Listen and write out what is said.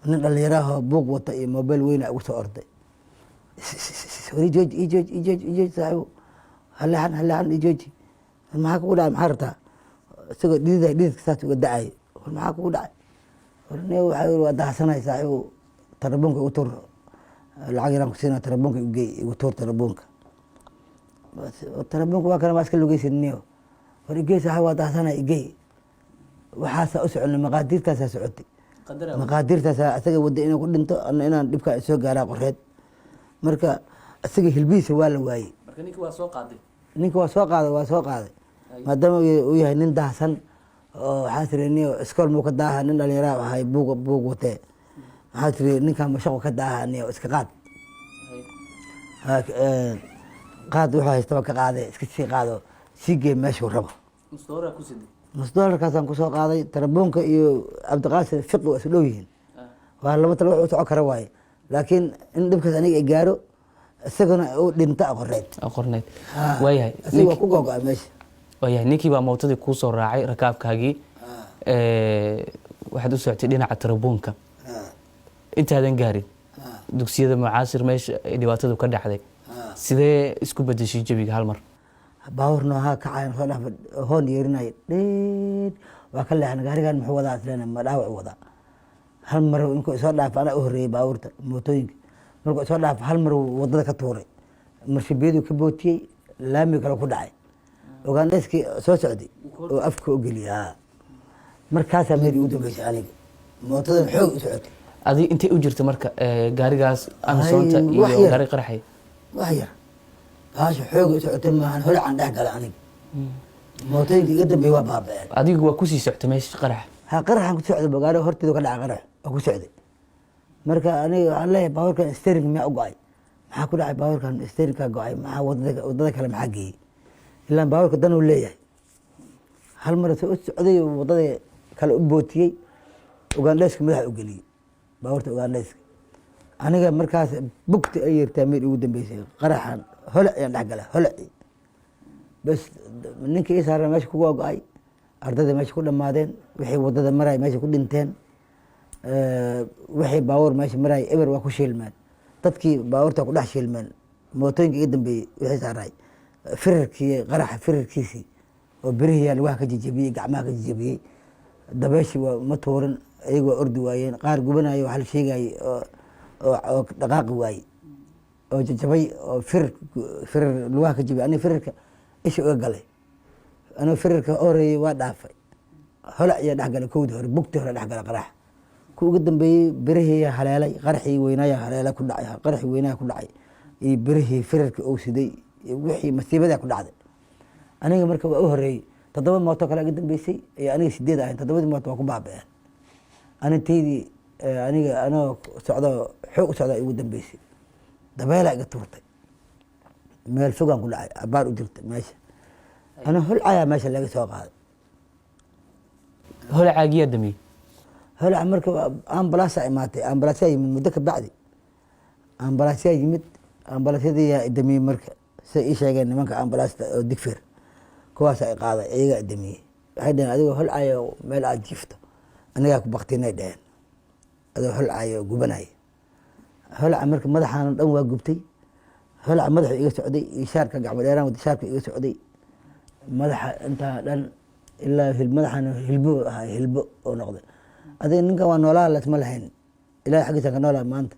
nin dhalinyaraha buuq wata iyo mobile weyn ugu soo orday ijooj saaxiibo haleexan ijooji maxaa kugu dhacay maxaa rabtaa isagoo dhididka saas uga dacayo war maxaa kugu dhacay war ne waxaa waa dahsanay saaxiibo tarabuunka igu tuur lacag yaraan ku siinaa tarabuunka igu tuur tarabuunka waa kana maa iska lugeysanniyo war igey saaxiibo waa dahsanay igey waxaasaa u soconay maqaadiirtaasaa socotay maqaadiirtaasaa asaga wadda inuu ku dhinto ana inaan dhibkaa soo gaaraa qoreed marka isaga hilbihiisa waa la waayey ninki waa soo qaaday waa soo qaaday maadaama uu yahay nin daahsan oo waxaa tiri ni iskool muu ka daaha nin dhalinyaraha ahay buug watee maxaa tiri ninkan mashaqo ka daaha ni iska qaad wuxuu haystaba ka qaade iska sii qaado sii gee meeshuu rabo nus doolarkaasaan kusoo qaaday tarabuunka iyo cabdiqaasim fiqi waa isu dhow yihiin waa laba talo wax u soco kara waaye laakiin in dhibkaas aniga ay gaaro isagana uu dhinto qorneyd waayahay isaga waa ku gogo-a meesha waayahay ninkii baa mootadii kuu soo raacay rakaabkaagii waxaad u socotay dhinaca tarabuunka intaadan gaarin dugsiyada mucaasir meesha dhibaatadu ka dhacday sidee isku bedeshay jabiga hal mar baawur noohaa kacayan soo dhaaf hoon yeerinay dheed waa ka leexan gaarigan muxuu wadaa isleena ma dhaawac wadaa hal mar inkuu isoo dhaaf anaa u horreeyey baawurta mootooyinka markuu isoo dhaaf hal mar wadada ka tuuray marshibiyaduu ka bootiyey laami kale ku dhacay ogaandhayskii soo socday oo afka u geliyay markaasaa meeri u dambeysay aniga mootadan xoog u socotay adi intay u jirta marka gaarigaas amsoonta iyo gaari qaraxay wax yar baasha xoog u socotay maahan holacaan dhex gala aniga mootooyinka iga dambeey waa baaba'een adigu waa kusii soctay meesha qarax qaraxaan ku socday bagaaro horteedu ka dhaca qarax waa ku socday marka aniga waxaan leeyahay baabuurkan steering miyaa u go-ay maxaa ku dhacay baabuurkan steeringkaa go-ay maxaa wadada kale maxaa geeyey ilaan baabuurka dan uu leeyahay hal mar soo u socday wadada kale u bootiyey ugaandhayska madaxa u geliyey baabuurta ugaandhayska aniga markaas bugta ay yeertaa meel ugu dambeysay qaraxan holac ayaan dhex gala holaci bas ninkii ii saaran meesha kuga go-ay ardayda meesha ku dhammaadeen wixii wadada maraya meesha ku dhinteen wixii baabuur meesha maraya eber waa ku shiilmeen dadkii baabuurta ku dhex shiilmeen mootooyinka iga dambeeyey wixii saaray firarkii qaraxa firarkiisii oo berihiyaa lugaha ka jejebiyey gacmaha ka jejebiyey dabeeshii waa ma tuurin iyagu waa ordi waayeen qaar gubanayo waxa la sheegayey oo dhaqaaqi waayey oo jajabay oo firar lugaha ka jebiyey aniga firarka isha uga galay aniga firarka horeeyey waa dhaafay holac ayaa dhex galay kowdii hore bugtii hore dhex gala qaraxa ku ugu dambeeyey berihiiyaa haleelay qaraxii weynaayaa haleela ku dhacay qaraxii weynaya ku dhacay iyo berihii firarka oo siday wixii masiibadaa ku dhacday aniga marka waa u horeeyey 7 mooto kale iga dambeysay iyo aniga 8 ahayn 7 mooto waa ku baaba'een anitaydii aniga anoo socdo xoog u socdaa igu dambeysay dabeelaa iga tuurtay meel fogaan ku dhacay abaar u jirta meesha ana holcayaa meesha laga soo qaaday holacaagiyaa damiyey holaca marka ambalaasa imaatay ambalaasyaa yimid muddo ka bacdi ambalaasyaa yimid ambalaasyadiyaa damiyey marka siday ii sheegeen nimanka ambalaasta oo digfir kuwaas ay qaaday iyagaa damiyey waxay dhaheen adigoo holcayo meel aad jiifto anigaa ku baktinay dheheen adigoo holcayo gubanaya holaca marka madaxaana dhan waa gubtay holaca madaxu iga socday iyo shaarka gacmo dheeraan wada shaarka iga socday madaxa intaa dhan ilaa madaxaana hilbo ahaa hilbo oo noqday adiga ninkan waa noolaa lasma lahayn ilahay xaggiisa ka noolaa maanta